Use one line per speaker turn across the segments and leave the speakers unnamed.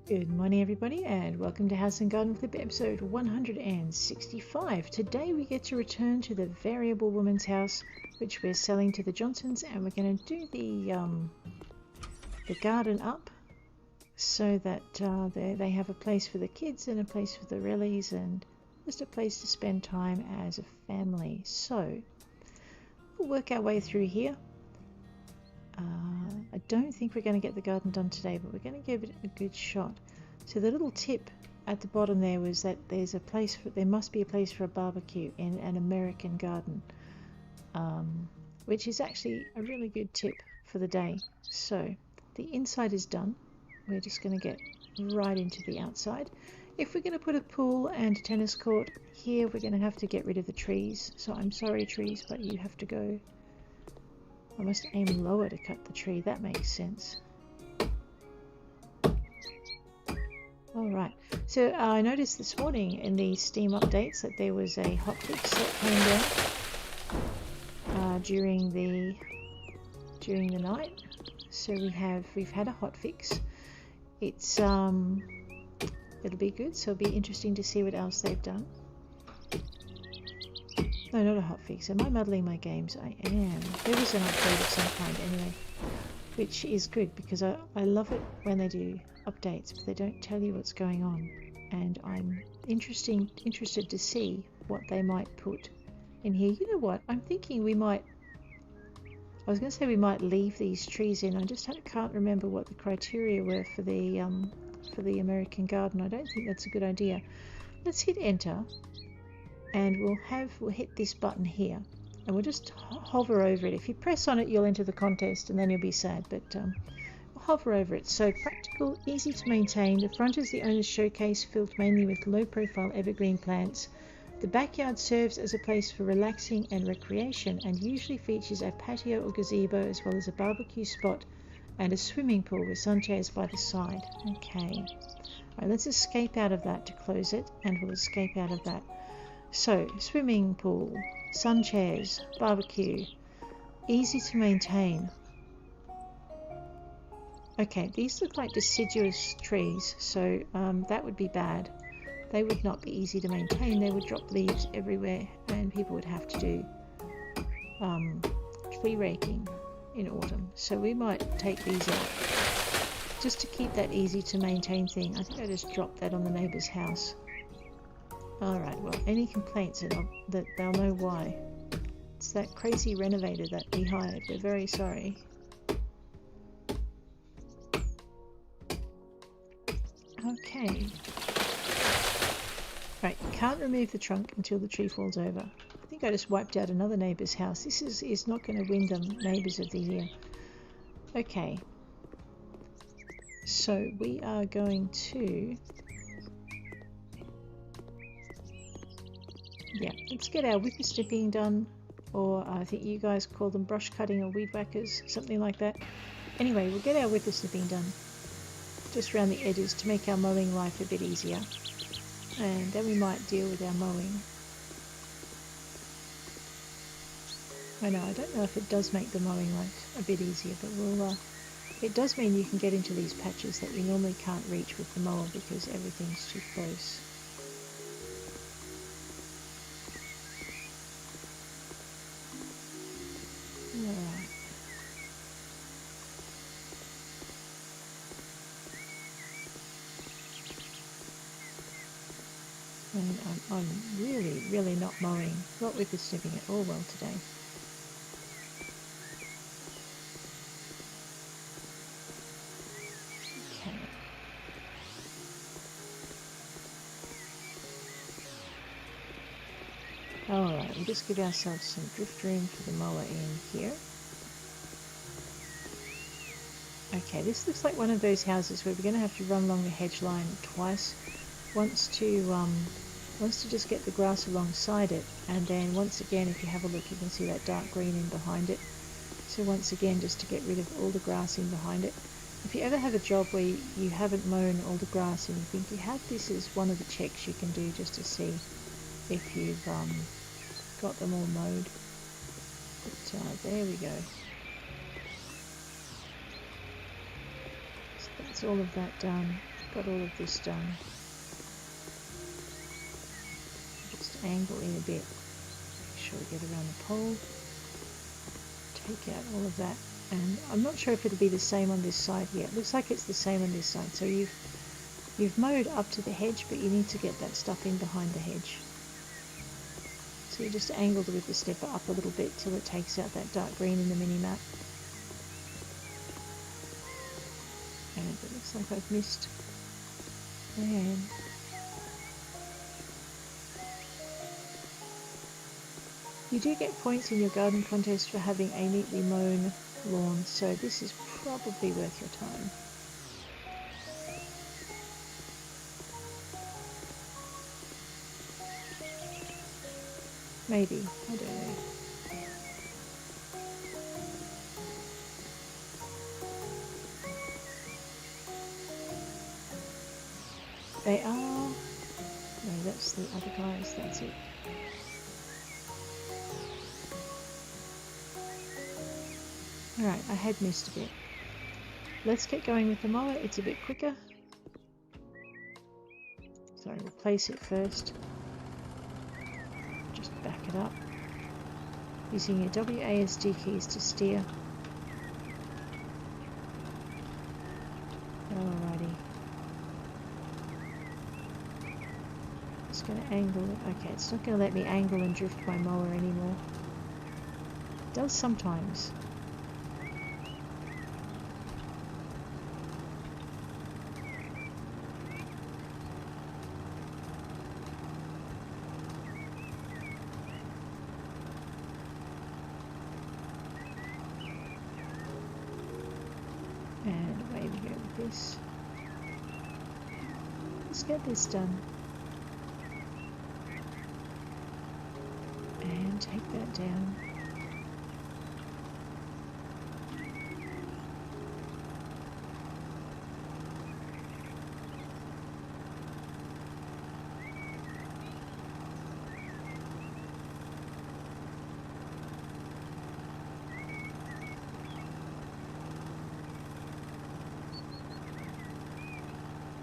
Good morning everybody and welcome to House and Garden Clip episode 165. Today we get to return to the Variable Woman's house which we're selling to the Johnsons, and we're going to do the garden up so that they have a place for the kids and a place for the Rellies and just a place to spend time as a family. So we'll work our way through here. I don't think we're going to get the garden done today, but we're going to give it a good shot. So the little tip at the bottom there was that there must be a place for a barbecue in an American garden, which is actually a really good tip for the day. So the inside is done. We're just going to get right into the outside. If we're going to put a pool and a tennis court here, we're going to have to get rid of the trees. So I'm sorry trees, but you have to go. I must aim lower to cut the tree, that makes sense. Alright, so I noticed this morning in the Steam updates that there was a hotfix that came down during the night. So we've had a hotfix. It's it'll be good, so it'll be interesting to see what else they've done. No, not a hotfix. Am I muddling my games? I am. There was an update of some kind anyway, which is good because I love it when they do updates, but they don't tell you what's going on. And I'm interested to see what they might put in here. You know what? I'm thinking we might leave these trees in. I just can't remember what the criteria were for the American garden. I don't think that's a good idea. Let's hit enter. And we'll hit this button here and we'll just hover over it. If you press on it you'll enter the contest and then you'll be sad, but we'll hover over it. So practical, easy to maintain. The front is the owner's showcase filled mainly with low profile evergreen plants. The backyard serves as a place for relaxing and recreation and usually features a patio or gazebo as well as a barbecue spot and a swimming pool with sun chairs by the side. Okay, alright, let's escape out of that to close it, and we'll escape out of that. So, swimming pool, sun chairs, barbecue, easy to maintain. Okay, these look like deciduous trees, so that would be bad. They would not be easy to maintain. They would drop leaves everywhere and people would have to do tree raking in autumn. So we might take these out just to keep that easy to maintain thing. I think I just dropped that on the neighbour's house. Alright, well, any complaints that they'll know why. It's that crazy renovator that we hired. We're very sorry. Okay. Right, you can't remove the trunk until the tree falls over. I think I just wiped out another neighbour's house. This is not going to win them Neighbours of the Year. Okay. So we are going to... Yeah, let's get our whippersnipping done, or I think you guys call them brush cutting or weed whackers, something like that. Anyway, we'll get our whippersnipping done, just around the edges to make our mowing life a bit easier. And then we might deal with our mowing. I know, I don't know if it does make the mowing life a bit easier, but we'll, it does mean you can get into these patches that you normally can't reach with the mower because everything's too close. And I'm really not mowing, not whippersnipping at all well today. Okay. Alright, we'll just give ourselves some drift room for the mower in here. Okay, this looks like one of those houses where we're going to have to run along the hedge line twice. Once to just get the grass alongside it, and then once again, if you have a look, you can see that dark green in behind it. So once again, just to get rid of all the grass in behind it. If you ever have a job where you haven't mown all the grass and you think you have, this is one of the checks you can do just to see if you've got them all mowed. But there we go. So that's all of that done. got all of this done. Just angle in a bit. Make sure we get around the pole. Take out all of that. And I'm not sure if it'll be the same on this side yet. Looks like it's the same on this side. So you've mowed up to the hedge, but you need to get that stuff in behind the hedge. So you just angle the whipper snipper up a little bit till it takes out that dark green in the mini-map. And it looks like I've missed. And you do get points in your garden contest for having a neatly mown lawn, so this is probably worth your time. Maybe, I don't know. They are... No, that's the other guys, that's it. Alright, I had missed a bit. Let's get going with the mower, it's a bit quicker. So we'll place it first. Just back it up. Using your WASD keys to steer. Alrighty. Just going to angle it. Okay, it's not going to let me angle and drift my mower anymore. It does sometimes. And away we go with this. Let's get this done. And take that down.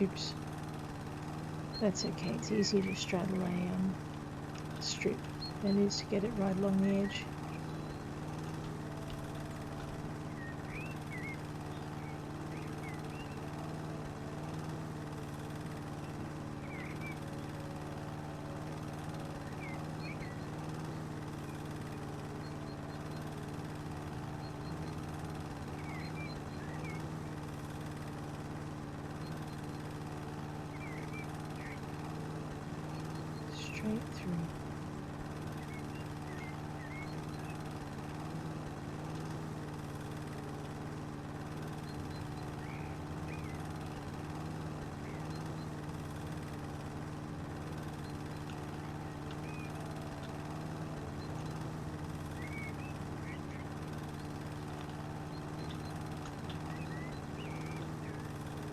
Oops. That's okay, it's easier to straddle a strip than it is to get it right along the edge. Straight through.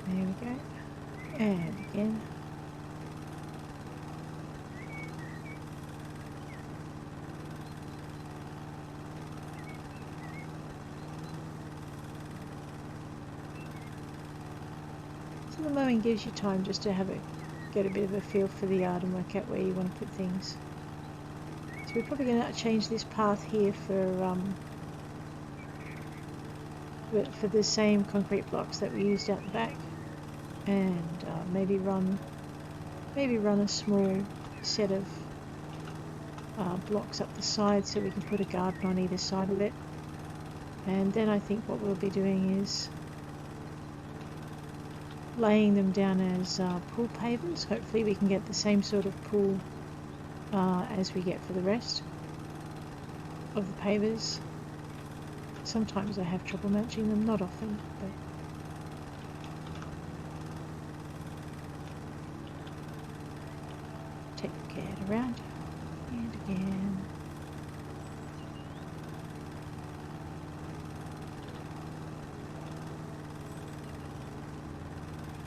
There we go. And again. So the mowing gives you time just to get a bit of a feel for the yard and work out where you want to put things. So we're probably going to change this path here for the same concrete blocks that we used out the back, and maybe run a small set of blocks up the side so we can put a garden on either side of it. And then I think what we'll be doing is laying them down as pool pavers. Hopefully we can get the same sort of pool as we get for the rest of the pavers. Sometimes I have trouble matching them, not often, but take the cat around and again.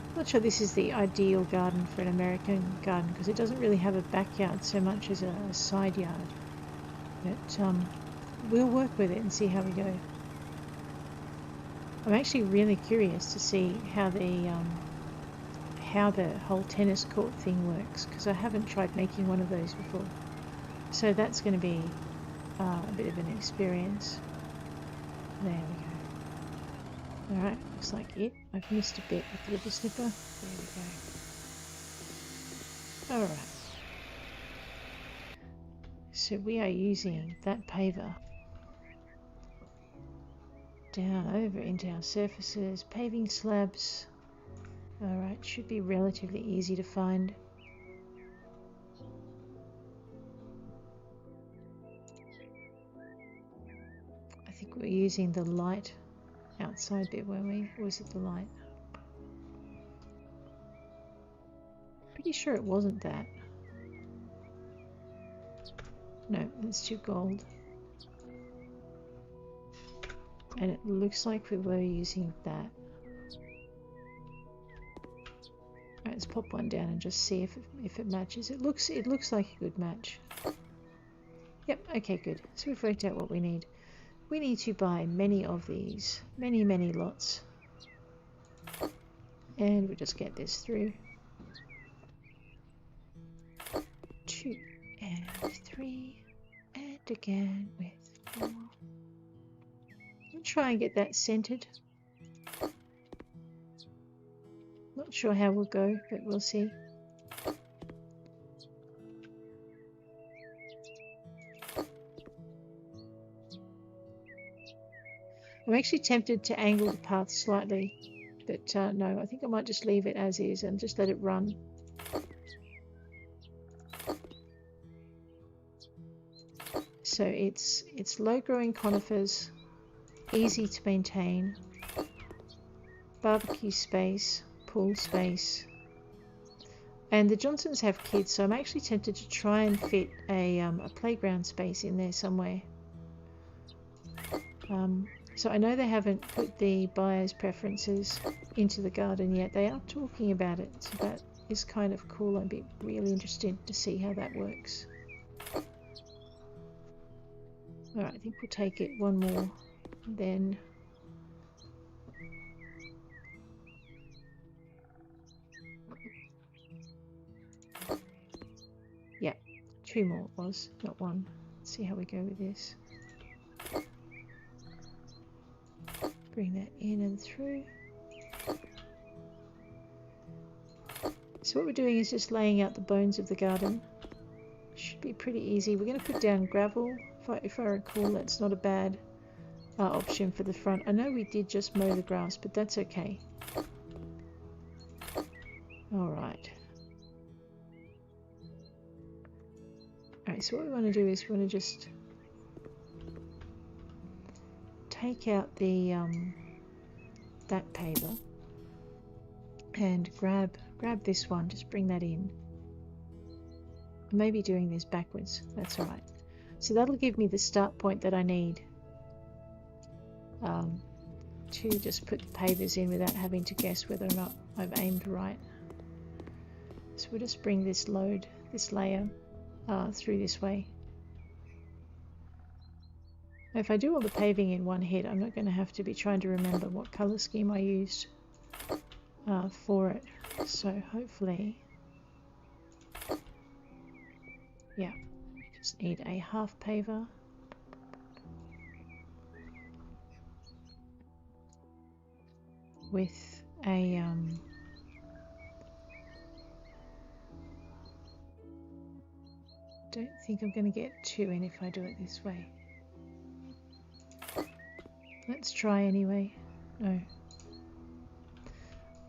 I'm not sure this is the ideal garden for an American garden because it doesn't really have a backyard so much as a side yard, but we'll work with it and see how we go. I'm actually really curious to see how how the whole tennis court thing works, because I haven't tried making one of those before. So that's going to be a bit of an experience. There we go. Alright, looks like it. I've missed a bit with the rubber snipper. There we go. Alright. So we are using that paver down over into our surfaces, paving slabs. Alright, should be relatively easy to find. I think we're using the light outside bit, were we? Or was it the light? Pretty sure it wasn't that. No, it's too gold. And it looks like we were using that. Alright, let's pop one down and just see if it matches. It looks like a good match. Yep, okay, good. So we've worked out what we need. We need to buy many of these. Many lots. And we'll just get this through. 2 and 3. And again with 4. We'll try and get that centered. Not sure how we'll go, but we'll see. I'm actually tempted to angle the path slightly, but no, I think I might just leave it as is and just let it run. So it's low-growing conifers, easy to maintain, barbecue space, pool space, and the Johnsons have kids, so I'm actually tempted to try and fit a playground space in there somewhere. So I know they haven't put the buyer's preferences into the garden yet. They are talking about it, so that is kind of cool. I'd be really interested to see how that works. Alright, I think we'll take it one more, then yeah, 2 more it was, not 1. Let's see how we go with this. Bring that in and through. So what we're doing is just laying out the bones of the garden. Should be pretty easy. We're going to put down gravel. If I recall, that's not a bad option for the front. I know we did just mow the grass, but that's okay. Alright. Alright, so what we want to do is we want to just take out the that paver and grab this one, just bring that in. I may be doing this backwards, that's alright. So that'll give me the start point that I need to just put the pavers in without having to guess whether or not I've aimed right. So we'll just bring this layer through this way. Now if I do all the paving in one hit, I'm not going to have to be trying to remember what colour scheme I used for it. So hopefully, yeah, just need a half paver. With a don't think I'm going to get 2 in if I do it this way. Let's try anyway. No.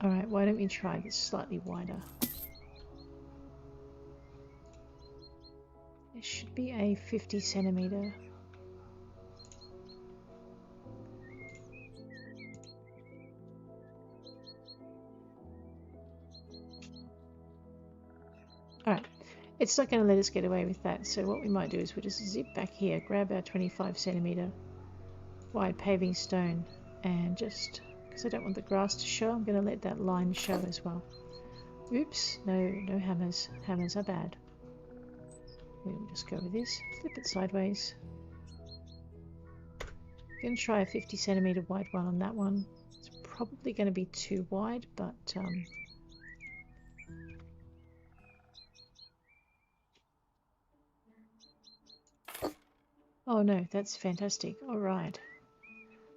Alright, why don't we try this slightly wider? It should be a 50 centimeter. Alright, it's not going to let us get away with that, so what we might do is we'll just zip back here, grab our 25 centimeter wide paving stone, and just, because I don't want the grass to show, I'm going to let that line show as well. Oops, no hammers. Hammers are bad. We'll just go with this, flip it sideways. I'm going to try a 50 centimeter wide one on that one. It's probably going to be too wide, but Oh no, that's fantastic. All right.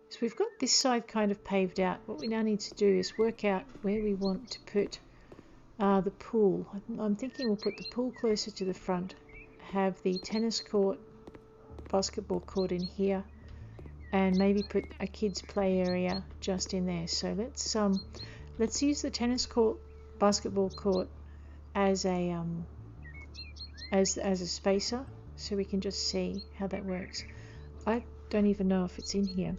So we've got this side kind of paved out. What we now need to do is work out where we want to put the pool. I'm thinking we'll put the pool closer to the front, have the tennis court, basketball court in here, and maybe put a kids play area just in there. So let's use the tennis court, basketball court as a as a spacer, so we can just see how that works. I don't even know if it's in here.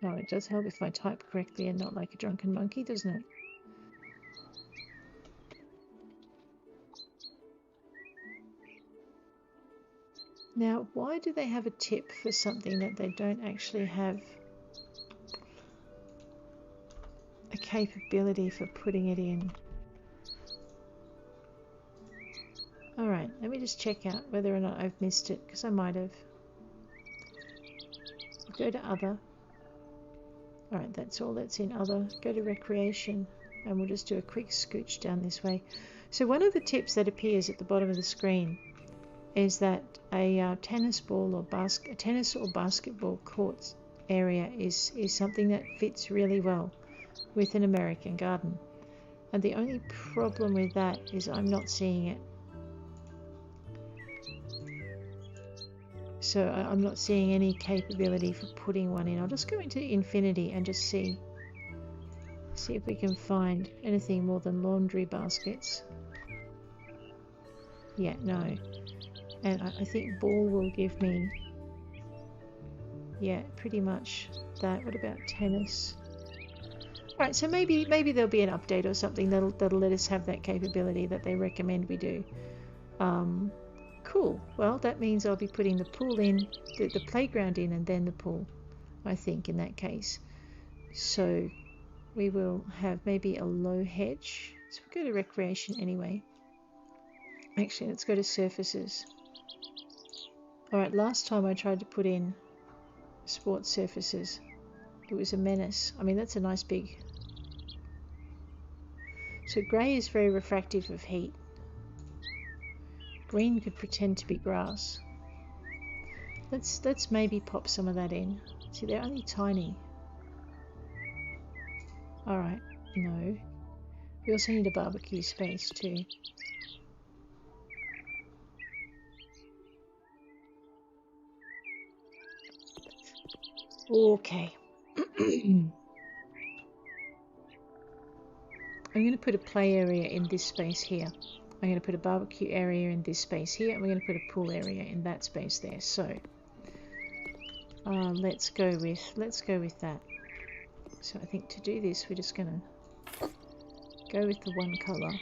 No, it does help if I type correctly and not like a drunken monkey, doesn't it? Now, why do they have a tip for something that they don't actually have a capability for putting it in? Alright, let me just check out whether or not I've missed it, because I might have. Go to other. Alright, that's all that's in other. Go to recreation, and we'll just do a quick scooch down this way. So one of the tips that appears at the bottom of the screen is that a tennis ball or tennis or basketball courts area is something that fits really well with an American garden. And the only problem with that is I'm not seeing it. So I'm not seeing any capability for putting one in. I'll just go into Infinity and just see if we can find anything more than laundry baskets. Yeah, no. And I think ball will give me, yeah, pretty much that. What about tennis? Right, so maybe there'll be an update or something that'll let us have that capability that they recommend we do. Cool. Well, that means I'll be putting the pool in, the playground in, and then the pool, I think, in that case. So we will have maybe a low hedge. So we'll go to recreation anyway. Actually, let's go to surfaces. Alright, last time I tried to put in sports surfaces, it was a menace. I mean, that's a nice big... So grey is very refractive of heat. Green could pretend to be grass. Let's maybe pop some of that in. See, they're only tiny. Alright, no. We also need a barbecue space too. Okay. I'm going to put a play area in this space here. I'm going to put a barbecue area in this space here, and we're going to put a pool area in that space there. So let's go with that. So I think to do this, we're just going to go with the one color,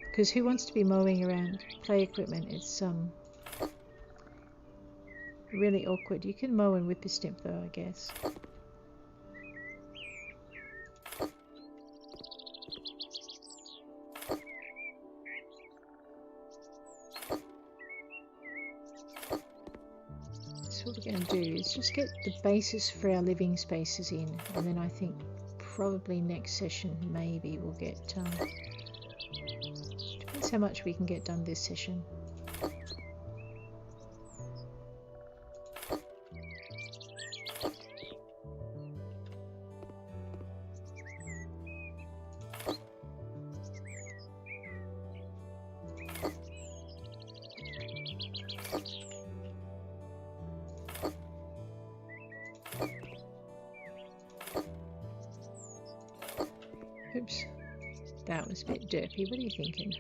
because who wants to be mowing around play equipment? It's really awkward. You can mow and whip a snip though, I guess. So what we're going to do is just get the basis for our living spaces in, and then I think probably next session maybe we'll get depends how much we can get done this session. Oops, that was a bit derpy. What are you thinking?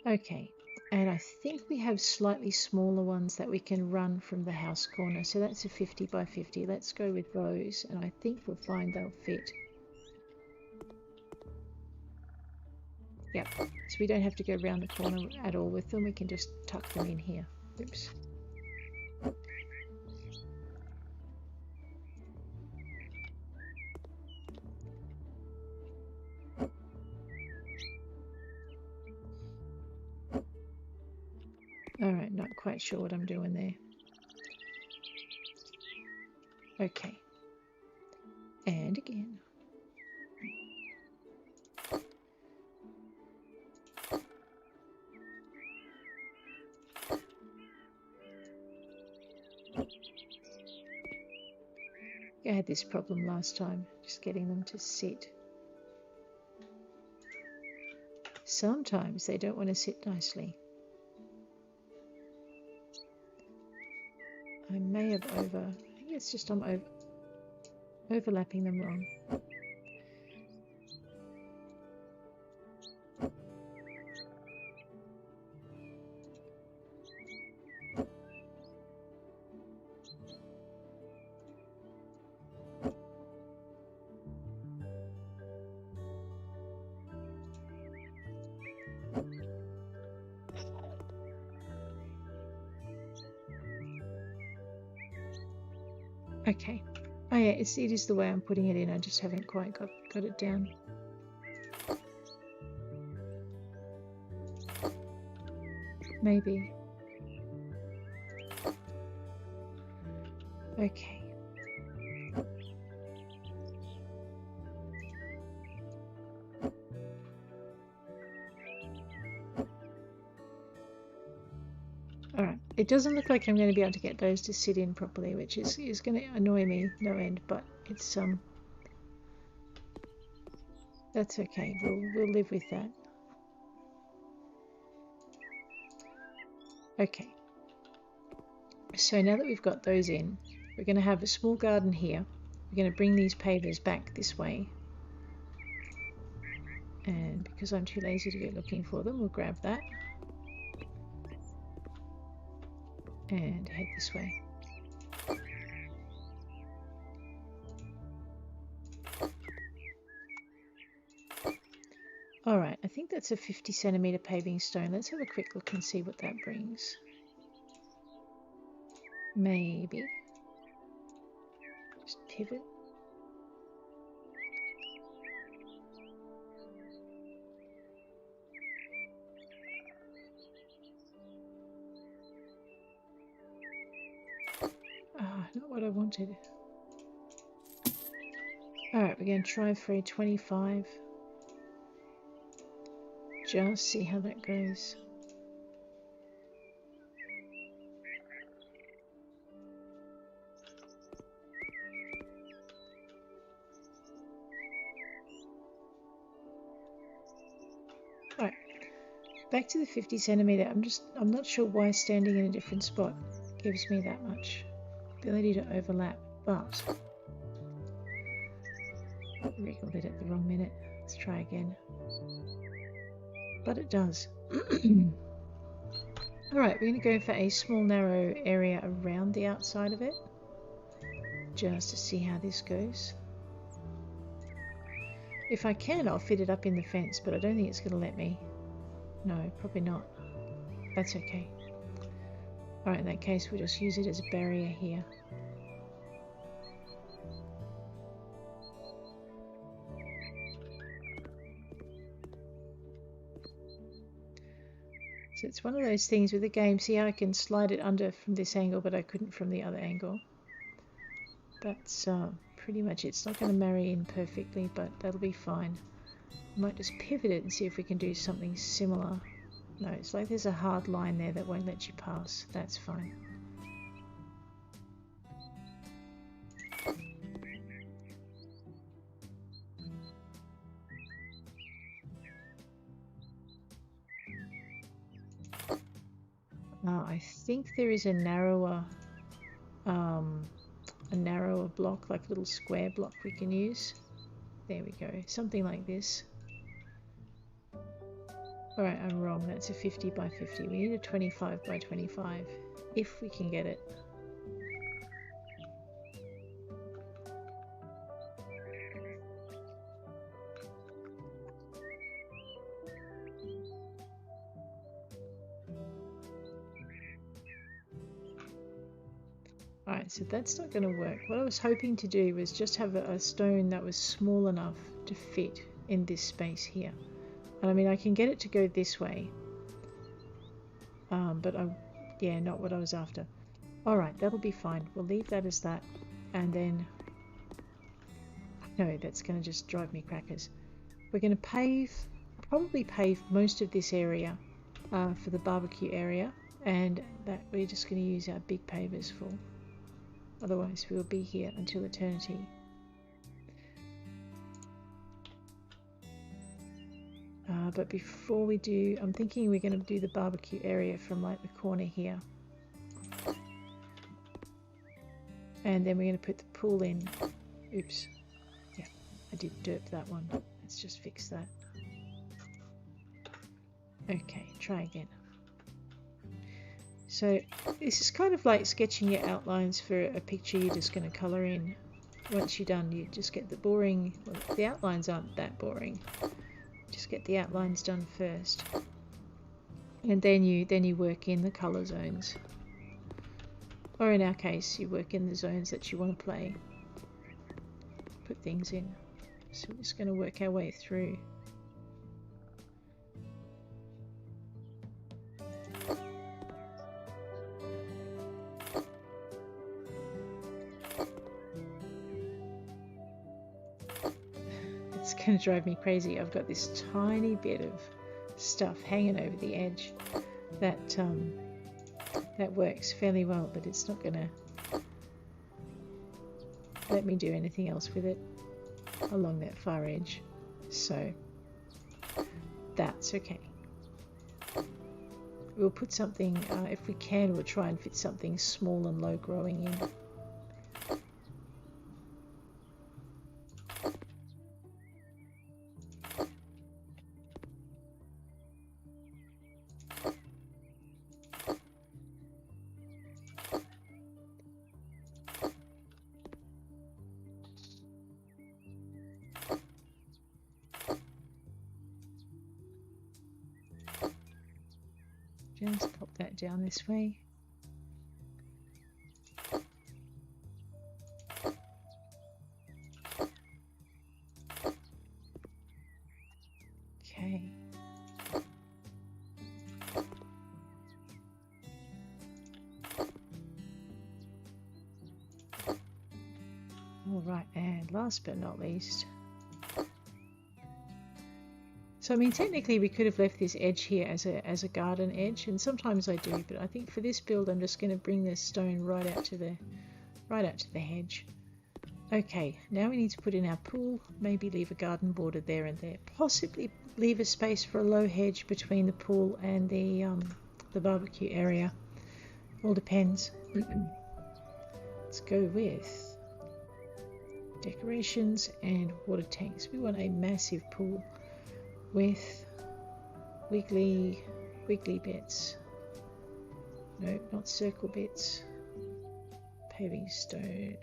Okay, and I think we have slightly smaller ones that we can run from the house corner. So that's a 50 by 50. Let's go with those, and I think we'll find they'll fit. Yep, so we don't have to go around the corner at all with them. We can just tuck them in here. Oops. quite sure what I'm doing there. Okay. And again. I had this problem last time, just getting them to sit. Sometimes they don't want to sit nicely. I may have I think it's just I'm overlapping them wrong. Okay. Oh yeah, it is the way I'm putting it in. I just haven't quite got it down. Maybe. Okay. Alright, it doesn't look like I'm going to be able to get those to sit in properly, which is going to annoy me no end, but it's that's okay. We'll live with that. Okay. So now that we've got those in, we're going to have a small garden here. We're going to bring these pavers back this way. And because I'm too lazy to go looking for them, we'll grab that. And head this way. Alright, I think that's a 50 centimeter paving stone. Let's have a quick look and see what that brings. Maybe. Just pivot. Not what I wanted. Alright, we're going to try for a 25. Just see how that goes. Alright, back to the 50 centimeter. I'm not sure why standing in a different spot gives me that much ability to overlap, but I wriggled it at the wrong minute. Let's try again. But it does. Alright, we're going to go for a small narrow area around the outside of it, just to see how this goes. If I can, I'll fit it up in the fence, but I don't think it's going to let me. No, probably not. That's okay. Alright, in that case we'll just use it as a barrier here. So it's one of those things with the game. See how I can slide it under from this angle, but I couldn't from the other angle. That's pretty much it. It's not going to marry in perfectly, but that'll be fine. I might just pivot it and see if we can do something similar. No, it's like there's a hard line there that won't let you pass. That's fine. I think there is a narrower block, like a little square block we can use. There we go, something like this. Alright, I'm wrong, that's a 50 by 50. We need a 25 by 25, if we can get it. Alright, so that's not going to work. What I was hoping to do was just have a stone that was small enough to fit in this space here. And I mean, I can get it to go this way, but I yeah, not what I was after. Alright, that'll be fine. We'll leave that as that. And then... no, that's going to just drive me crackers. We're going to probably pave most of this area for the barbecue area. And that we're just going to use our big pavers for. Otherwise we'll be here until eternity. But before we do, I'm thinking we're going to do the barbecue area from like the corner here. And then we're going to put the pool in. Oops. Yeah, I did derp that one. Let's just fix that. Okay, try again. So this is kind of like sketching your outlines for a picture you're just going to colour in. Once you're done, you just get the boring, well, the outlines aren't that boring. Just get the outlines done first. And then you work in the colour zones. Or in our case, you work in the zones that you want to play. Put things in. So we're just going to work our way through. It's going to drive me crazy. I've got this tiny bit of stuff hanging over the edge that works fairly well, but it's not going to let me do anything else with it along that far edge. So that's okay. We'll put something, if we can, we'll try and fit something small and low growing in. Just pop that down this way. Okay. All right, and last but not least, so I mean technically we could have left this edge here as a garden edge, and sometimes I do, but I think for this build I'm just going to bring this stone right out to the hedge. Okay, now we need to put in our pool, maybe leave a garden border there and there, possibly leave a space for a low hedge between the pool and the barbecue area. All depends. Let's go with decorations and water tanks. We want a massive pool with wiggly bits. No, not circle bits. Paving stone.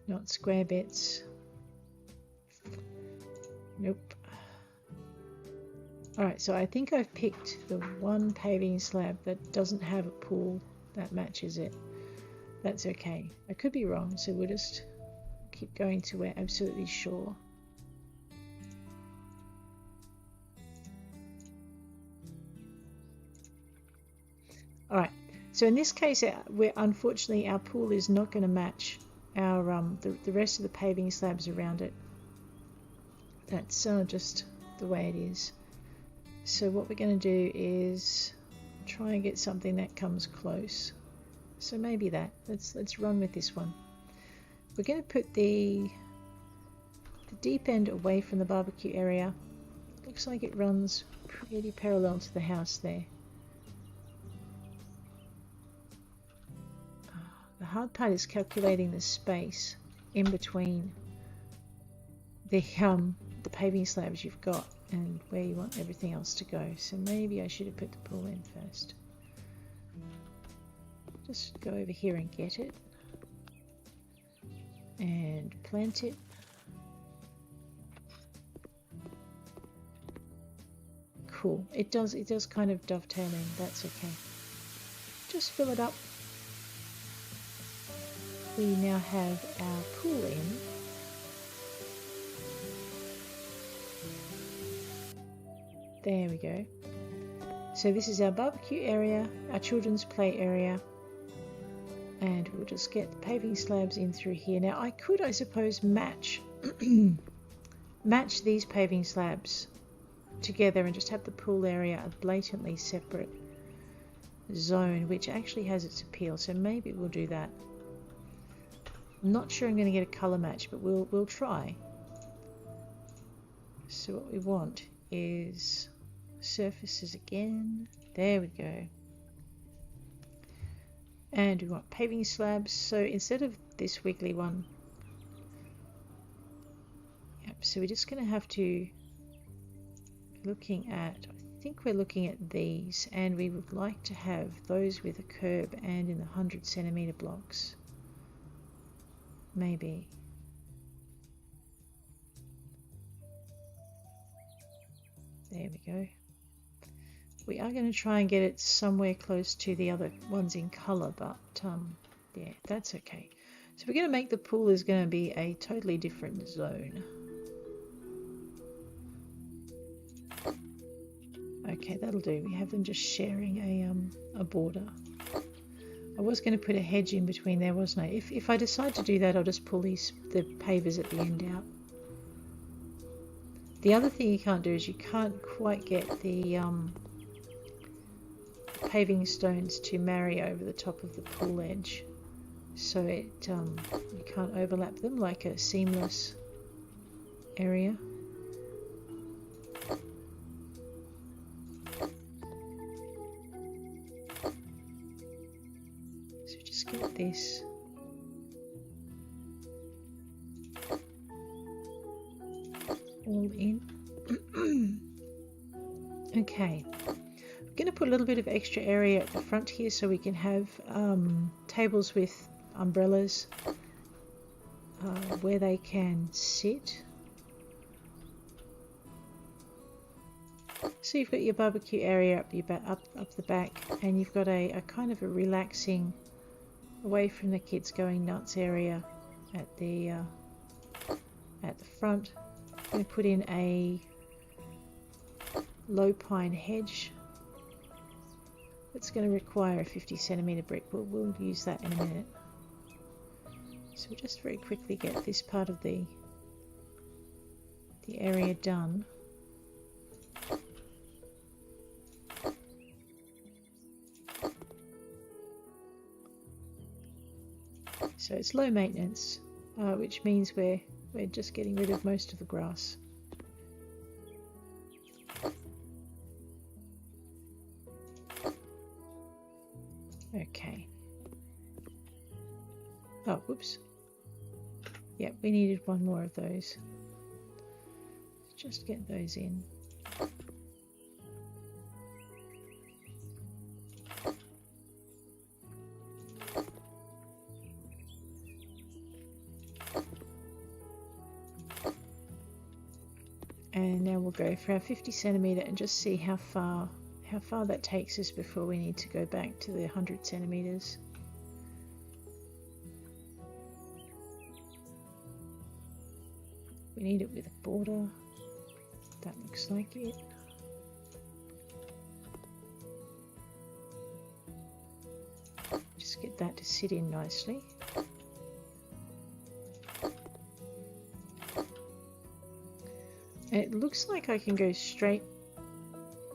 Not square bits. Nope. Alright, so I think I've picked the one paving slab that doesn't have a pool that matches it. That's okay. I could be wrong, so we'll just keep going till we're absolutely sure. Alright, so in this case, unfortunately our pool is not going to match our the rest of the paving slabs around it. That's just the way it is. So what we're going to do is try and get something that comes close. So maybe that. Let's run with this one. We're going to put the deep end away from the barbecue area. Looks like it runs pretty parallel to the house there. The hard part is calculating the space in between the paving slabs you've got and where you want everything else to go. So maybe I should have put the pool in first. Just go over here and get it and plant it. Cool. It does kind of dovetail in. That's okay. Just fill it up. We now have our pool in. There we go. So this is our barbecue area, our children's play area, and we'll just get the paving slabs in through here. Now I could, I suppose, match these paving slabs together and just have the pool area a blatantly separate zone, which actually has its appeal, so maybe we'll do that. I'm not sure I'm going to get a colour match, but we'll try. So what we want is surfaces again. There we go. And we want paving slabs. So instead of this wiggly one, yep, so we're just going to have to looking at, I think we're looking at these, and we would like to have those with a curb and in the 100cm blocks. Maybe. There we go. We are going to try and get it somewhere close to the other ones in colour, but yeah, that's okay. So we're going to make the pool is going to be a totally different zone. Okay, that'll do. We have them just sharing a border. I was going to put a hedge in between there, wasn't I? If I decide to do that, I'll just pull the pavers at the end out. The other thing you can't do is you can't quite get the paving stones to marry over the top of the pool edge, so it you can't overlap them like a seamless area. So just get this. All in. Okay, I'm going to put a little bit of extra area at the front here so we can have tables with umbrellas where they can sit. So you've got your barbecue area up the back, and you've got a kind of a relaxing, away from the kids going nuts area at the front. I'm going to put in a low pine hedge. It's going to require a 50cm brick, but we'll use that in a minute. So we'll just very quickly get this part of the area done. So it's low maintenance, which means we're just getting rid of most of the grass. Okay. Oh, whoops. Yeah, we needed one more of those. Just get those in. And now we'll go for our 50cm and just see how far that takes us before we need to go back to the 100cm. We need it with a border. That looks like it. Just get that to sit in nicely. And it looks like I can go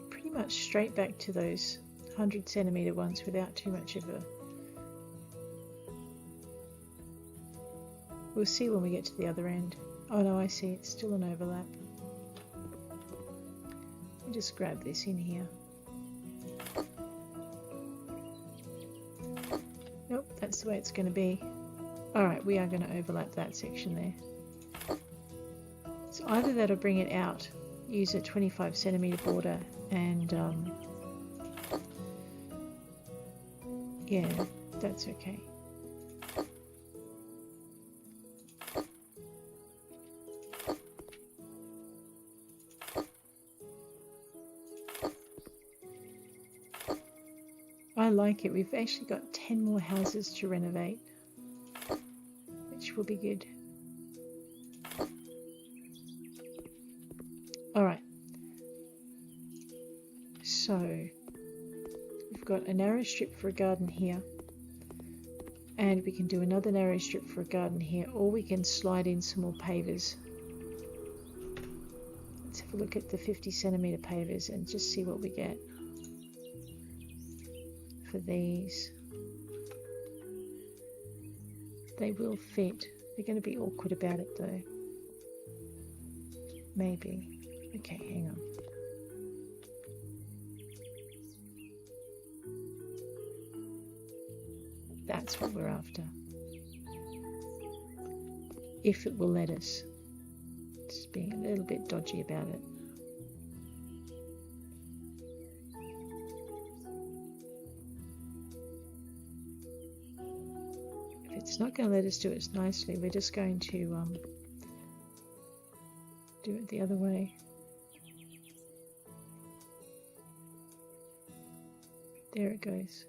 pretty much straight back to those 100cm ones without too much of a... We'll see when we get to the other end. Oh no, I see, it's still an overlap. Let me just grab this in here. Nope, that's the way it's going to be. Alright, we are going to overlap that section there. So either that or bring it out, use a 25cm border, and yeah, that's okay. I like it. We've actually got 10 more houses to renovate, which will be good. Alright, so got a narrow strip for a garden here, and we can do another narrow strip for a garden here, or we can slide in some more pavers. Let's have a look at the 50cm pavers and just see what we get for these. They will fit. They're going to be awkward about it though. Maybe. Okay, hang on. That's what we're after. If it will let us. Just being a little bit dodgy about it. If it's not going to let us do it nicely, we're just going to do it the other way. There it goes.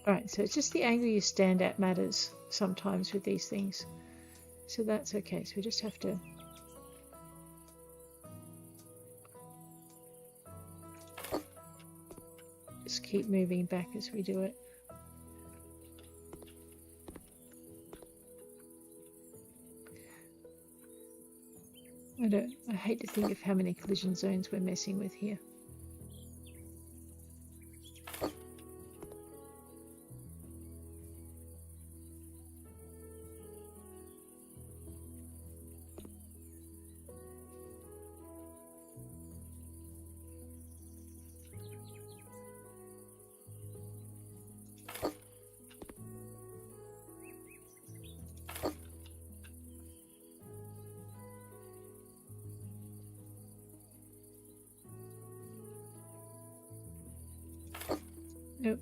Alright, so it's just the angle you stand at matters sometimes with these things. So that's okay, so we just have to just keep moving back as we do it. I hate to think of how many collision zones we're messing with here. Nope.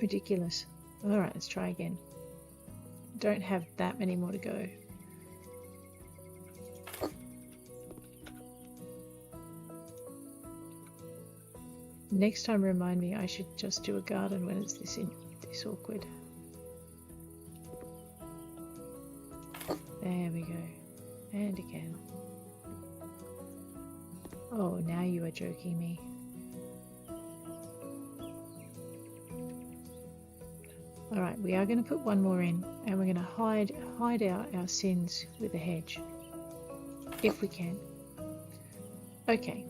Ridiculous. Alright, let's try again. Don't have that many more to go. Next time remind me I should just do a garden when it's this awkward. There we go. And again. Oh, now you are joking me. Alright, we are going to put one more in, and we're going to hide out our sins with a hedge, if we can. Okay,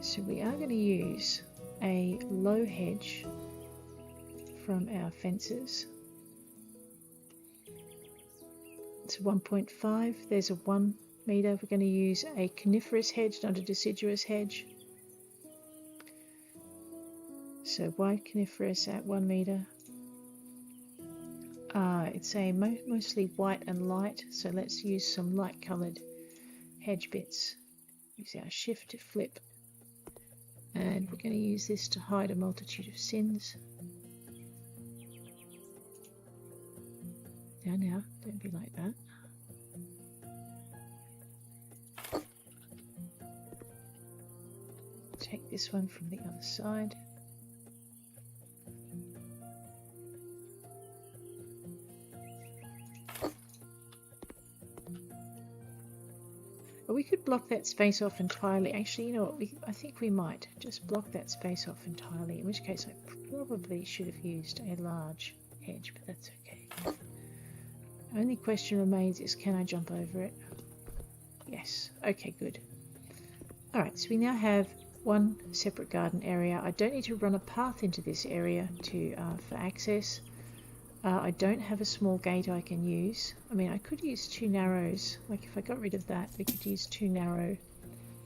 so we are going to use a low hedge from our fences. It's 1.5, there's a 1 metre. We're going to use a coniferous hedge, not a deciduous hedge. So white coniferous at 1 metre. It's a mostly white and light, so let's use some light coloured hedge bits. Use our shift to flip, and we're going to use this to hide a multitude of sins. Now, don't be like that. Take this one from the other side. We could block that space off entirely. Actually, you know what? I think we might just block that space off entirely, in which case I probably should have used a large hedge, but that's okay. Only question remains is, can I jump over it? Yes. Okay, good. Alright, so we now have one separate garden area. I don't need to run a path into this area for access. I don't have a small gate I can use. I mean, I could use 2 narrows. Like if I got rid of that, we could use 2 narrow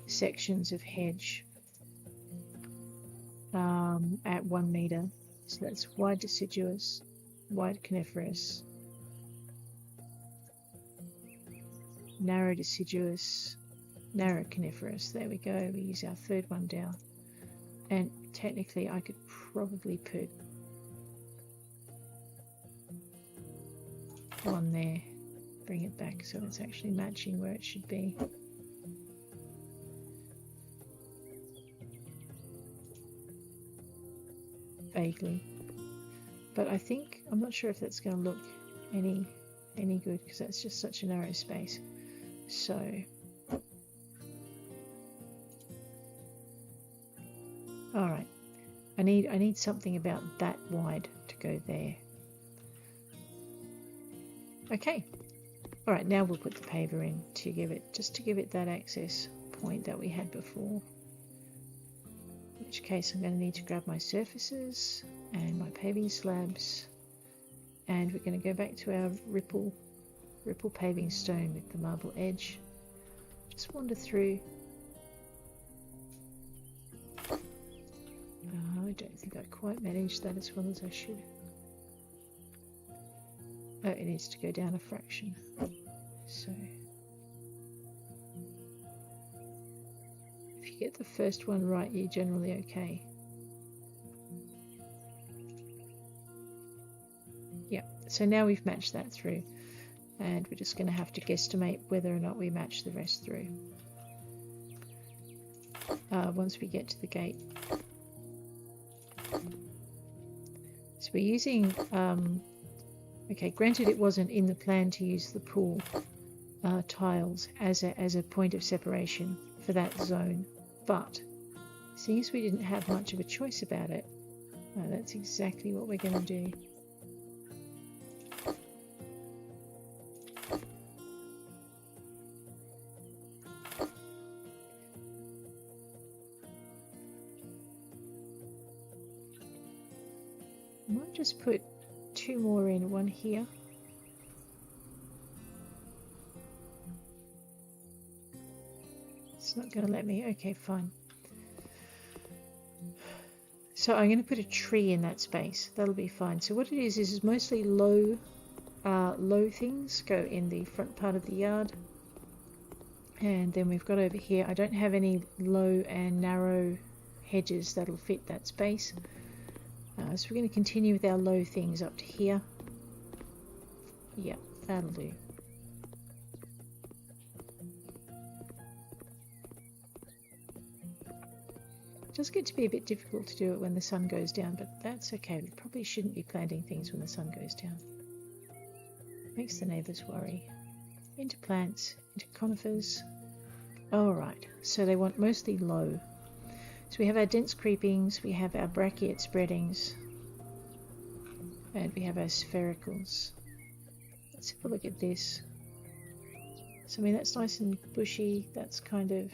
sections of hedge at 1 metre. So that's wide deciduous, wide coniferous, narrow deciduous, narrow coniferous. There we go. We use our third one down. And technically I could probably put one there, bring it back so it's actually matching where it should be. Vaguely. But I think, I'm not sure if that's going to look any good because that's just such a narrow space. So all right, I need something about that wide to go there. Okay, all right, now we'll put the paver in to give it that access point that we had before. In which case I'm going to need to grab my surfaces and my paving slabs, and we're going to go back to our ripple paving stone with the marble edge. Just wander through. I don't think I quite managed that as well as I should. Oh, it needs to go down a fraction. So if you get the first one right, you're generally okay. Yeah, so now we've matched that through, and we're just going to have to guesstimate whether or not we match the rest through once we get to the gate. So we're using, okay, granted it wasn't in the plan to use the pool tiles as a point of separation for that zone, but seeing as we didn't have much of a choice about it, that's exactly what we're going to do. I might just put two more in, one here. It's not going to let me. Okay, fine. So I'm going to put a tree in that space. That'll be fine. So what it is mostly low things go in the front part of the yard. And then we've got over here, I don't have any low and narrow hedges that'll fit that space. So we're going to continue with our low things up to here. Yeah, that'll do. It does get to be a bit difficult to do it when the sun goes down, but that's okay. We probably shouldn't be planting things when the sun goes down. Makes the neighbours worry. Into plants, into conifers. Alright, so they want mostly low. So we have our dense creepings, we have our brachiate spreadings, and we have our sphericals. Let's have a look at this. So I mean that's nice and bushy, that's kind of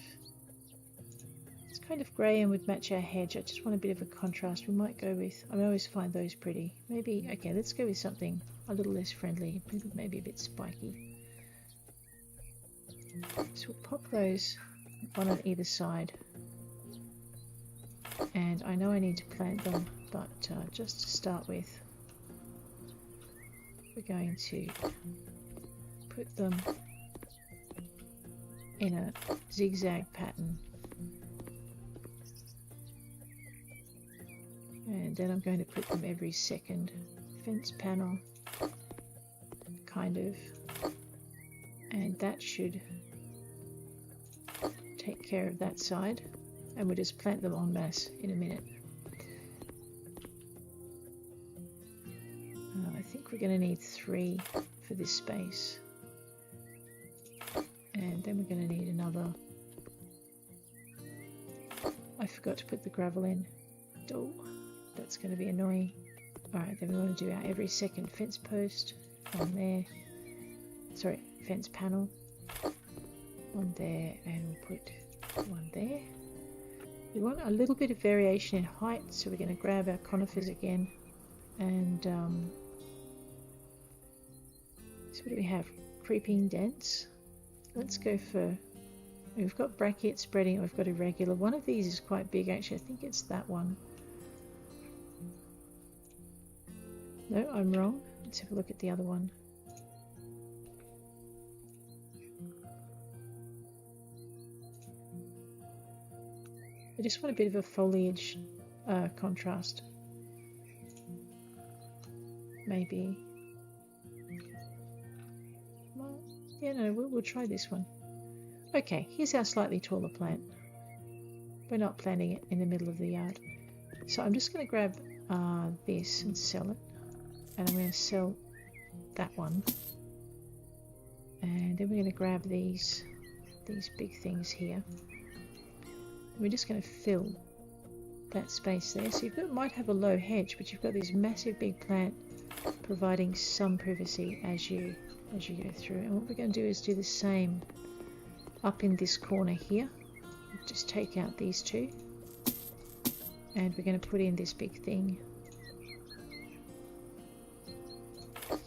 grey and would match our hedge. I just want a bit of a contrast. We might go with, I always find those pretty. Maybe, okay, let's go with something a little less friendly, maybe a bit spiky. So we'll pop those one on either side. And I know I need to plant them, but just to start with, we're going to put them in a zigzag pattern. And then I'm going to put them every second fence panel, kind of, and that should take care of that side, and we'll just plant them en masse in a minute. I think we're going to need 3 for this space, and then we're going to need another. I forgot to put the gravel in. Oh, that's going to be annoying. Alright, then we want to do our every second fence post on there. Sorry, fence panel on there, and we'll put one there. We want a little bit of variation in height, so we're going to grab our conifers again, and so what do we have? Creeping dense. Let's go for, we've got brachiate spreading, we've got irregular. One of these is quite big actually, I think it's that one. No, I'm wrong. Let's have a look at the other one. I just want a bit of a foliage contrast. Maybe. Well, yeah, no, we'll try this one. Okay, here's our slightly taller plant. We're not planting it in the middle of the yard. So I'm just going to grab this and sell it. And I'm going to sell that one. And then we're going to grab these big things here. We're just going to fill that space there. So might have a low hedge, but you've got this massive big plant providing some privacy as you go through. And what we're going to do is do the same up in this corner here. Just take out these two, and we're going to put in this big thing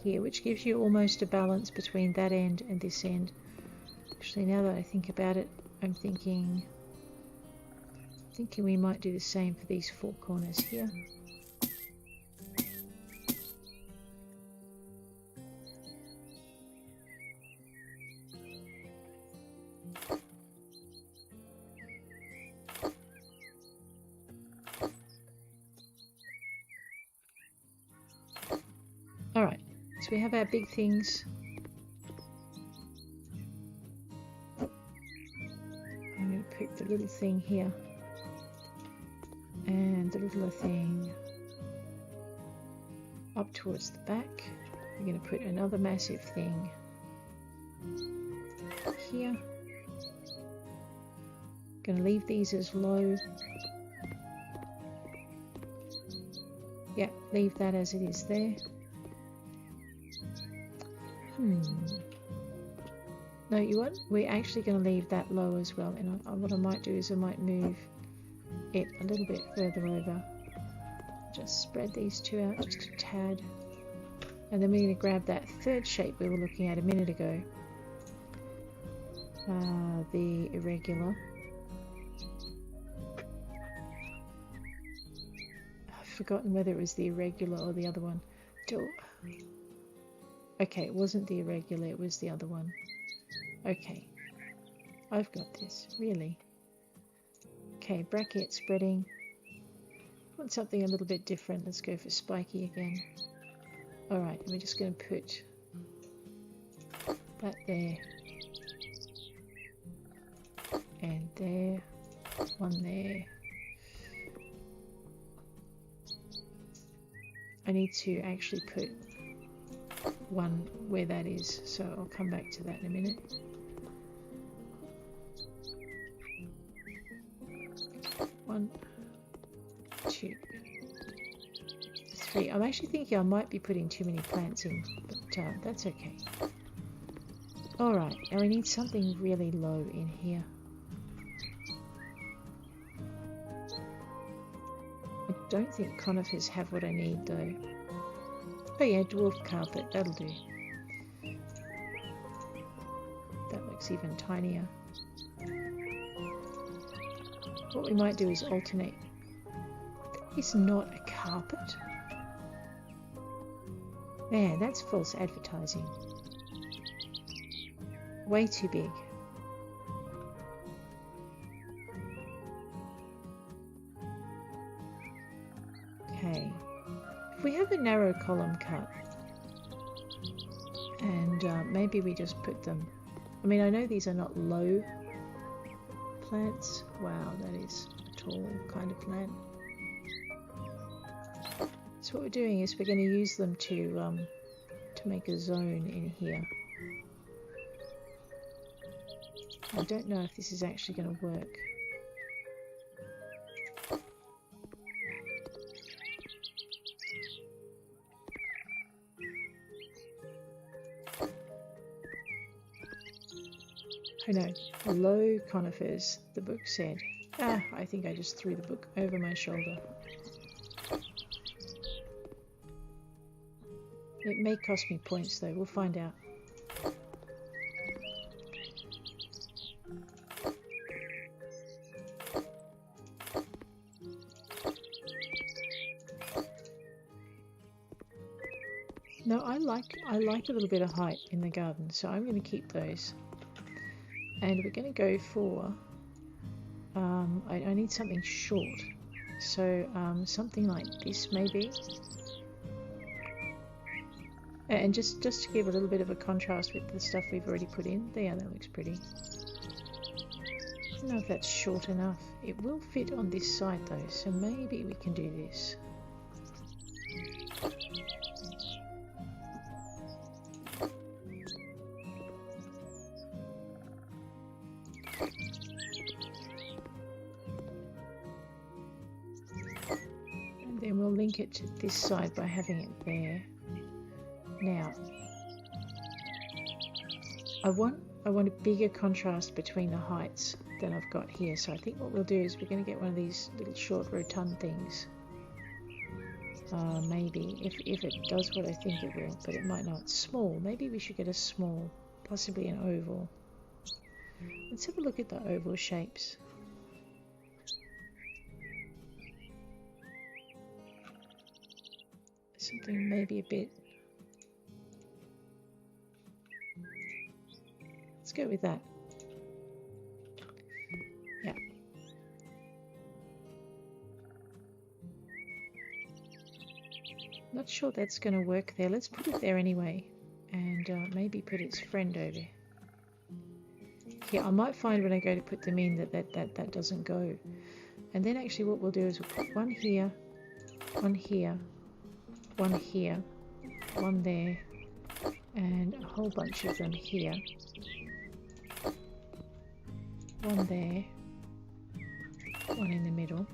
here, which gives you almost a balance between that end and this end. Actually, now that I think about it, I'm thinking we might do the same for these four corners here. Alright, so we have our big things. I'm going to put the little thing here. And the littler thing up towards the back. We're going to put another massive thing here. Going to leave these as low. Yeah, leave that as it is there. No, you what? We're actually going to leave that low as well. And what I might do is I might move it a little bit further over. Just spread these two out just a tad. And then we're going to grab that third shape we were looking at a minute ago. The irregular. I've forgotten whether it was the irregular or the other one. Okay, it wasn't the irregular, it was the other one. Okay, I've got this, really. Okay, bracket spreading. Want something a little bit different. Let's go for spiky again. Alright, we're just going to put that there. And there. One there. I need to actually put one where that is, so I'll come back to that in a minute. One, two, three. I'm actually thinking I might be putting too many plants in, but that's okay. Alright, now we need something really low in here. I don't think conifers have what I need though. Oh yeah, dwarf carpet, that'll do. That looks even tinier. What we might do is alternate. It's not a carpet. Man, that's false advertising. Way too big. Okay. If we have a narrow column cut, and maybe we just put them... I mean, I know these are not low plants. Wow, that is a tall kind of plant. So what we're doing is we're going to use them to make a zone in here. I don't know if this is actually going to work. Oh no, low conifers, the book said. I think I just threw the book over my shoulder. It may cost me points though, we'll find out. No, I like a little bit of height in the garden, so I'm going to keep those. And we're going to go for I need something short. So something like this maybe. And just to give a little bit of a contrast with the stuff we've already put in. There, that looks pretty. I don't know if that's short enough. It will fit on this side though, so maybe we can do this. And then we'll link it to this side by having it there. Now, I want a bigger contrast between the heights than I've got here. So I think what we'll do is we're going to get one of these little short rotund things. Maybe, if it does what I think it will, but it might not. Small, maybe we should get a small, possibly an oval. Let's have a look at the oval shapes. Something maybe a bit... Let's go with that. Yeah. Not sure that's going to work there. Let's put it there anyway. And maybe put its friend over here. I might find when I go to put them in that doesn't go. And then actually what we'll do is we'll put one here, one here, one here, one there, and a whole bunch of them here. One there, one in the middle.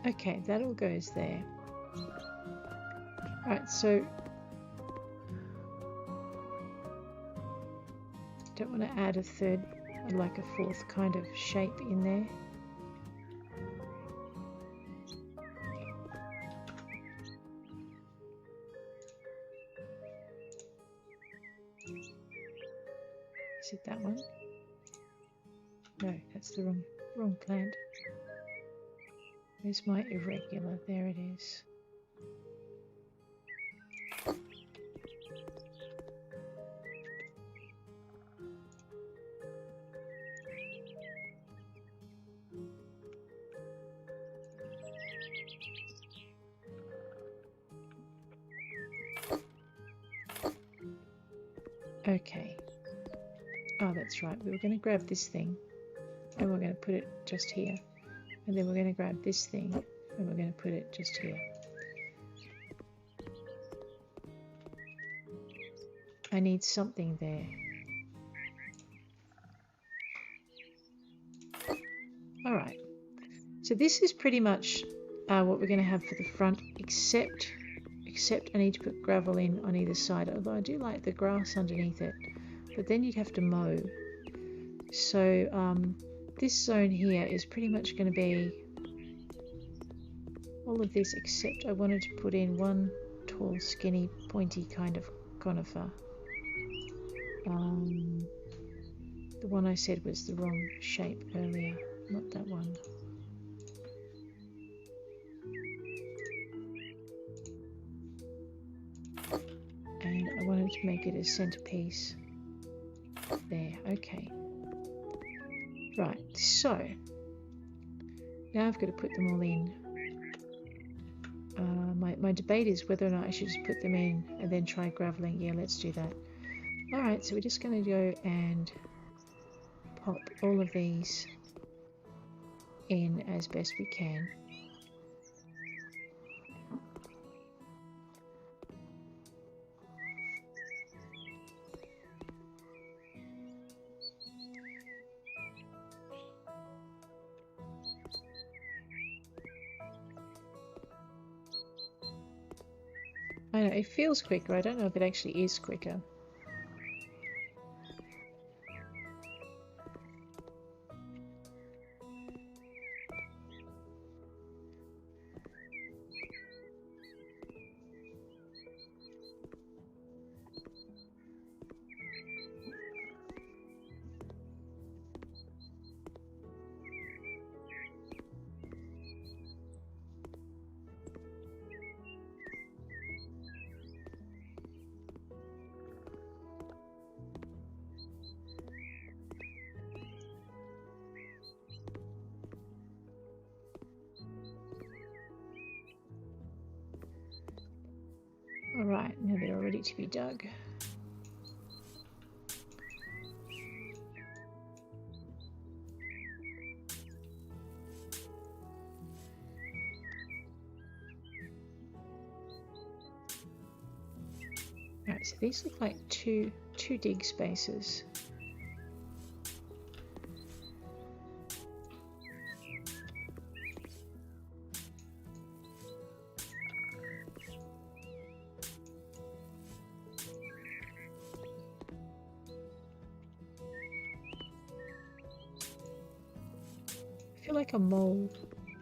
Okay, that all goes there. Alright, so don't want to add a third, like a fourth kind of shape in there. Is it that one? No, that's the wrong plant. Where's my irregular? There it is. Okay. Oh, that's right. We were going to grab this thing and we're going to put it just here. And then we're going to grab this thing and we're going to put it just here. I need something there. Alright, so this is pretty much what we're going to have for the front, except I need to put gravel in on either side, although I do like the grass underneath it, but then you'd have to mow. So this zone here is pretty much going to be all of this, except I wanted to put in one tall, skinny, pointy kind of conifer. The one I said was the wrong shape earlier, not that one. And I wanted to make it a centerpiece. There, okay. Right, so now I've got to put them all in. My debate is whether or not I should just put them in and then try graveling. Yeah, let's do that. Alright, so we're just going to go and pop all of these in as best we can. I know, it feels quicker. I don't know if it actually is quicker. Alright, now they're all ready to be dug. Alright, so these look like two dig spaces. I feel like a mole,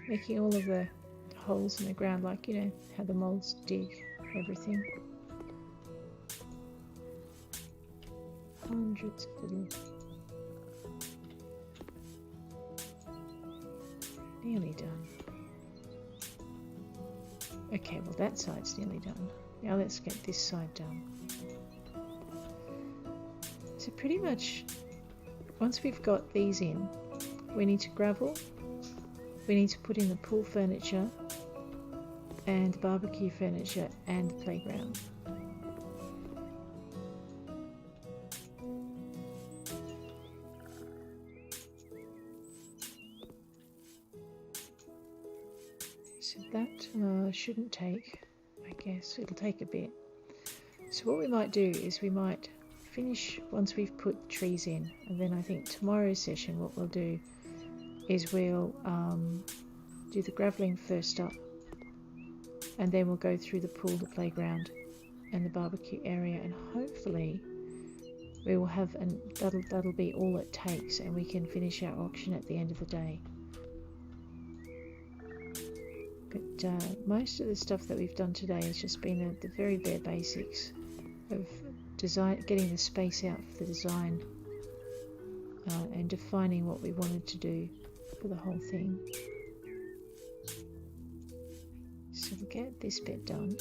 making all of the holes in the ground, like, you know, how the moles dig everything. Hundreds of little. Nearly done. Okay, well that side's nearly done. Now let's get this side done. So pretty much, once we've got these in, we need to gravel, we need to put in the pool furniture and the barbecue furniture and the playground. So that shouldn't take, I guess, it'll take a bit. So what we might do is we might finish once we've put trees in, and then I think tomorrow's session what we'll do is we'll do the gravelling first up, and then we'll go through the pool, the playground and the barbecue area, and hopefully we will have, and that'll be all it takes, and we can finish our auction at the end of the day. But most of the stuff that we've done today has just been the very bare basics of design, getting the space out for the design, and defining what we wanted to do for the whole thing. So we'll get this bit done.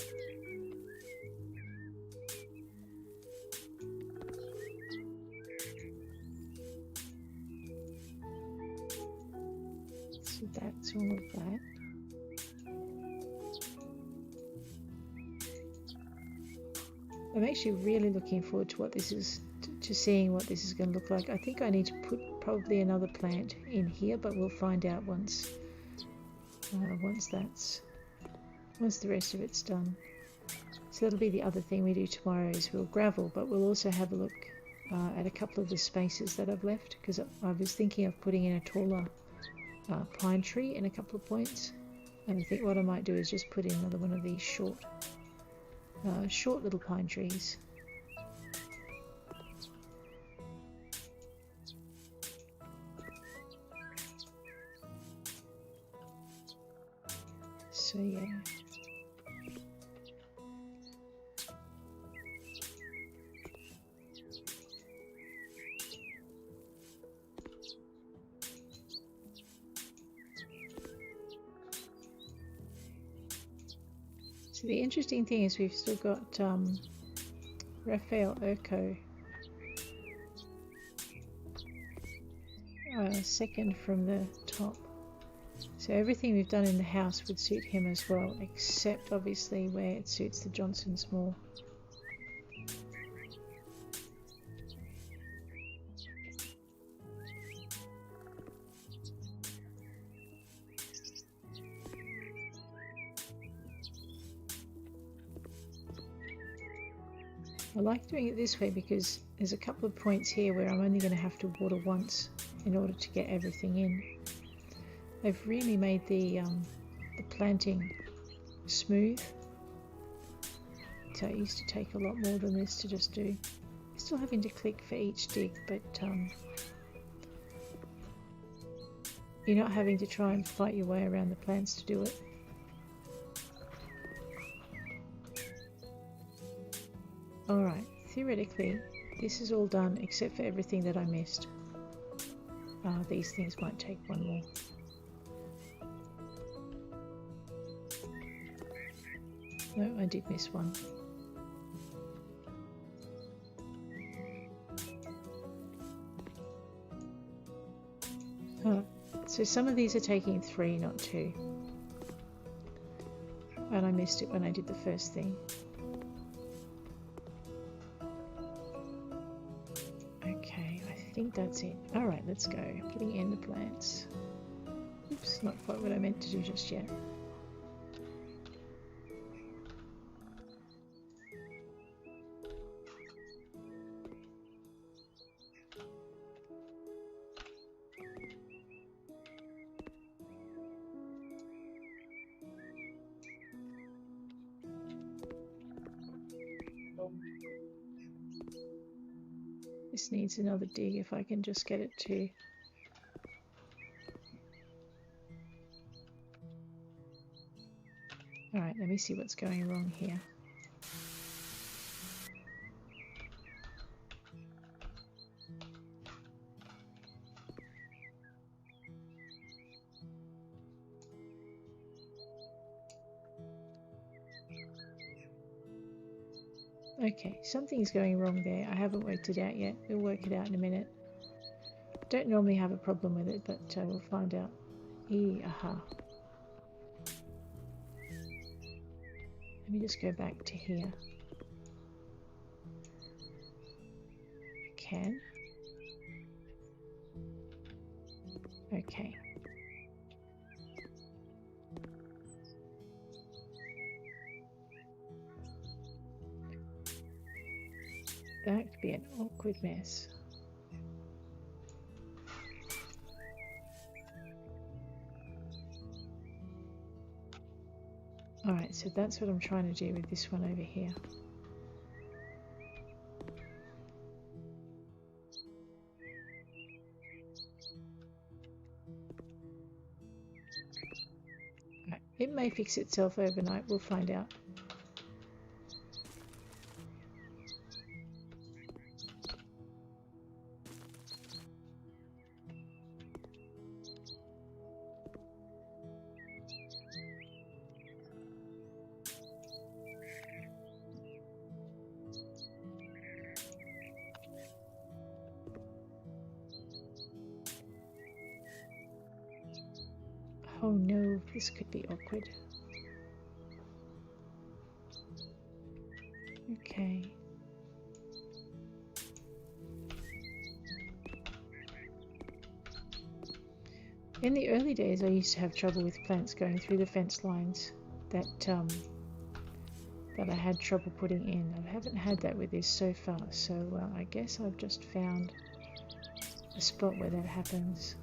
So that's all of that. I'm actually really looking forward to what this is, to seeing what this is going to look like. I think I need to put probably another plant in here, but we'll find out once the rest of it's done. So that'll be the other thing we do tomorrow, is we'll gravel, but we'll also have a look at a couple of the spaces that I've left, because I was thinking of putting in a taller pine tree in a couple of points, and I think what I might do is just put in another one of these short little pine trees. So yeah. So the interesting thing is we've still got Raphael Urco, second from the top. So everything we've done in the house would suit him as well, except obviously where it suits the Johnsons more. I like doing it this way because there's a couple of points here where I'm only going to have to water once in order to get everything in. They've really made the planting smooth. So it used to take a lot more than this to just do. Still having to click for each dig, but you're not having to try and fight your way around the plants to do it. Alright, theoretically this is all done except for everything that I missed. These things might take one more. No, I did miss one. So some of these are taking 3, not 2. And I missed it when I did the first thing. think that's it. Alright, let's go. Putting in the plants. Oops, not quite what I meant to do just yet. This needs another dig if I can just get it to. Alright, let me see what's going wrong here. Okay, something's going wrong there. I haven't worked it out yet. We'll work it out in a minute. Don't normally have a problem with it, but we'll find out. Aha. Let me just go back to here. I can. Okay. That could be an awkward mess. Alright, so that's what I'm trying to do with this one over here. Right, it may fix itself overnight, we'll find out. Oh no, this could be awkward. Okay. In the early days I used to have trouble with plants going through the fence lines that I had trouble putting in. I haven't had that with this so far, so I guess I've just found a spot where that happens.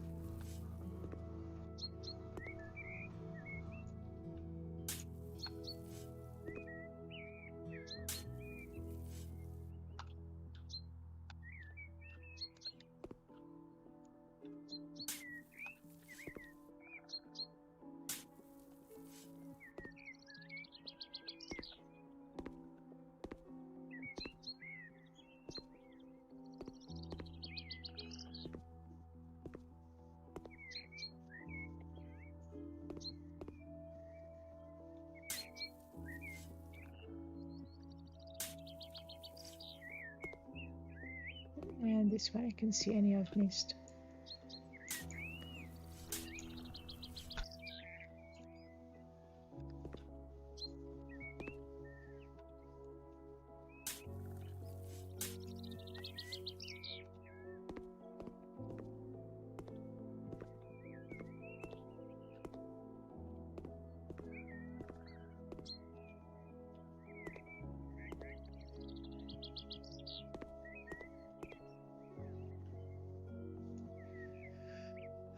And this way I can see any I've missed.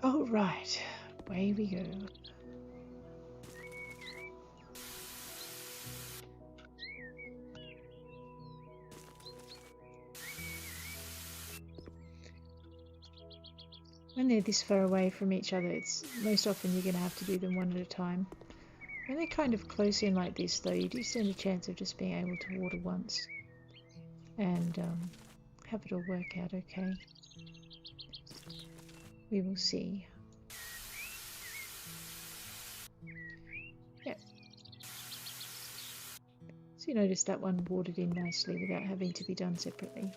All right, away we go. When they're this far away from each other, it's most often you're going to have to do them one at a time. When they're kind of close in like this, though, you do stand a chance of just being able to water once and have it all work out okay. We will see. Yep. So you notice that one watered in nicely without having to be done separately.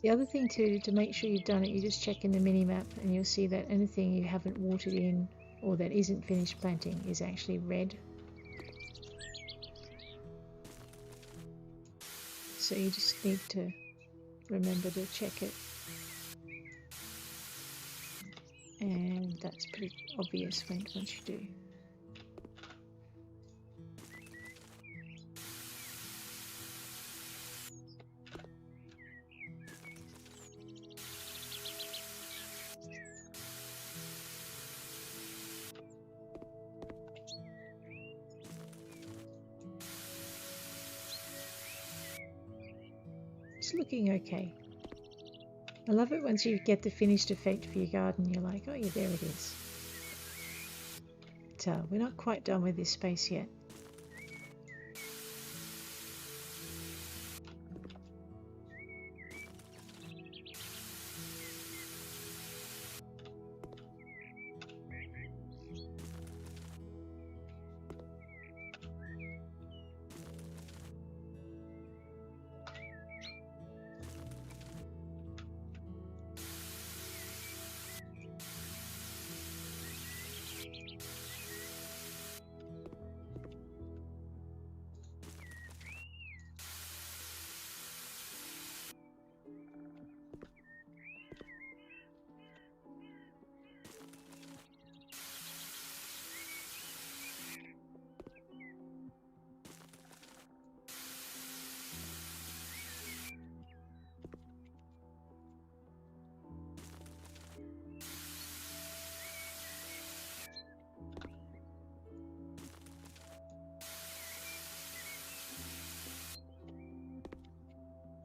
The other thing to make sure you've done it, you just check in the mini map and you'll see that anything you haven't watered in or that isn't finished planting is actually red. So you just need to remember to check it. And that's pretty obvious once you do. It's looking okay. I love it once you get the finished effect for your garden. You're like, oh yeah, there it is. So we're not quite done with this space yet.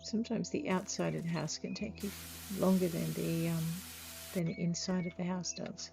Sometimes the outside of the house can take you longer than the inside of the house does.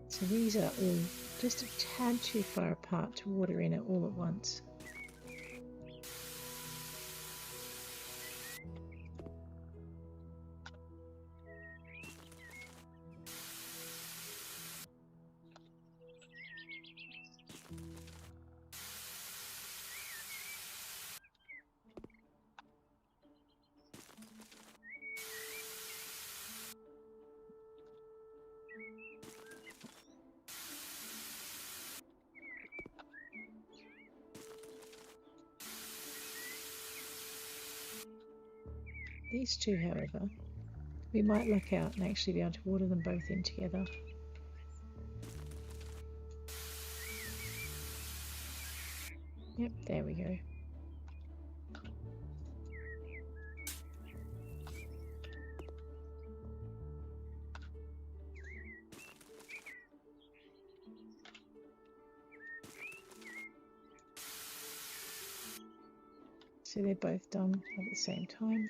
So these are all just a tad too far apart to water in it all at once. These two, however, we might luck out and actually be able to water them both in together. Yep, there we go. So they're both done at the same time.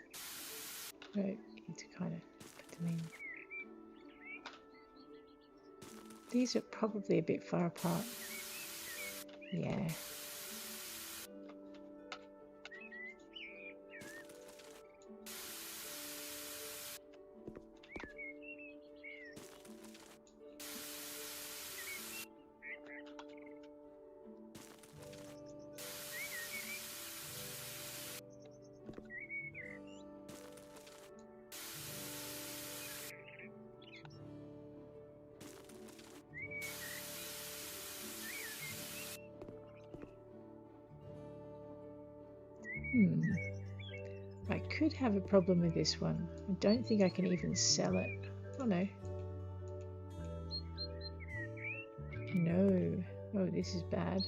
So you need to kind of put them in. These are probably a bit far apart. Yeah. I could have a problem with this one. I don't think I can even sell it. Oh no. No. Oh, this is bad.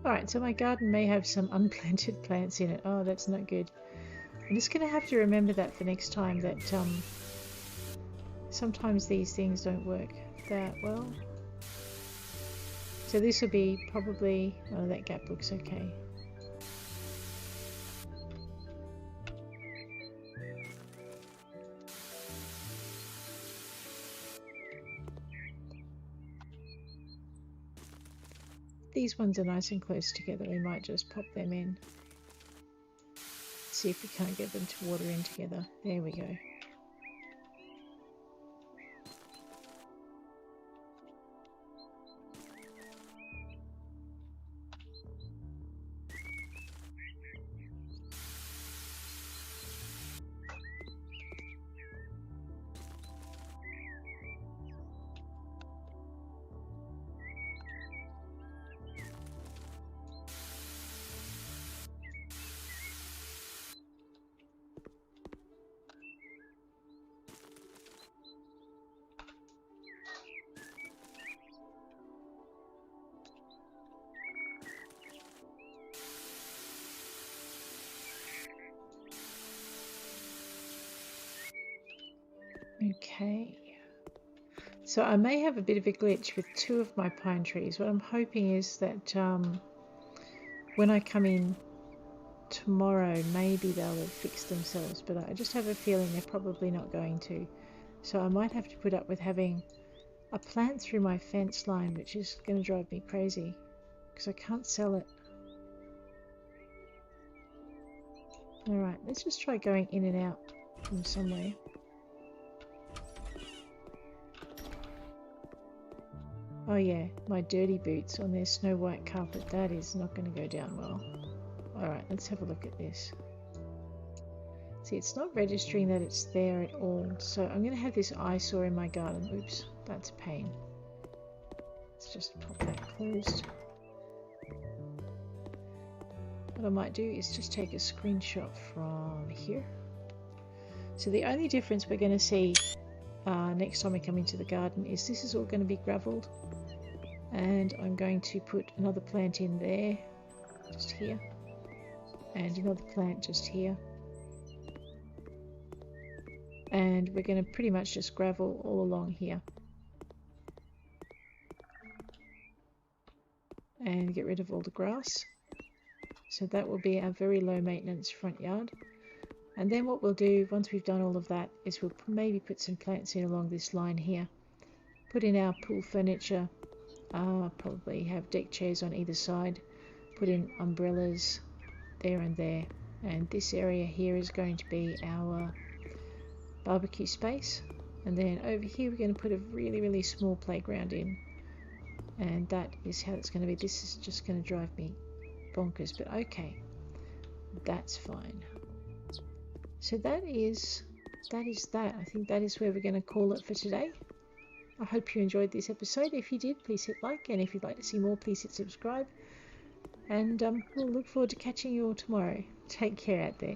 Alright, so my garden may have some unplanted plants in it. Oh, that's not good. I'm just going to have to remember that for next time, that sometimes these things don't work that well. So this will be probably... oh, that gap looks okay. these ones are nice and close together, we might just pop them in. See if we can't get them to water in together. There we go. Okay, so I may have a bit of a glitch with two of my pine trees. What I'm hoping is that when I come in tomorrow, maybe they'll have fixed themselves, but I just have a feeling they're probably not going to. So I might have to put up with having a plant through my fence line, which is going to drive me crazy because I can't sell it. Alright, let's just try going in and out from somewhere. Oh yeah, my dirty boots on their snow white carpet, that is not going to go down well. Alright, let's have a look at this. See, it's not registering that it's there at all, so I'm going to have this eyesore in my garden. Oops, that's a pain. Let's just pop that closed. What I might do is just take a screenshot from here. So the only difference we're going to see next time we come into the garden is this is all going to be gravelled, and I'm going to put another plant in there, just here, and another plant just here, and we're going to pretty much just gravel all along here and get rid of all the grass. So that will be a very low maintenance front yard. And then what we'll do once we've done all of that is we'll maybe put some plants in along this line here, put in our pool furniture, probably have deck chairs on either side, put in umbrellas there and there, and this area here is going to be our barbecue space, and then over here we're going to put a really small playground in, and that is how it's going to be. This is just going to drive me bonkers, but okay, that's fine. So that is that. I think that is where we're going to call it for today. I hope you enjoyed this episode. If you did, please hit like, and if you'd like to see more, please hit subscribe, and we'll look forward to catching you all tomorrow. Take care out there.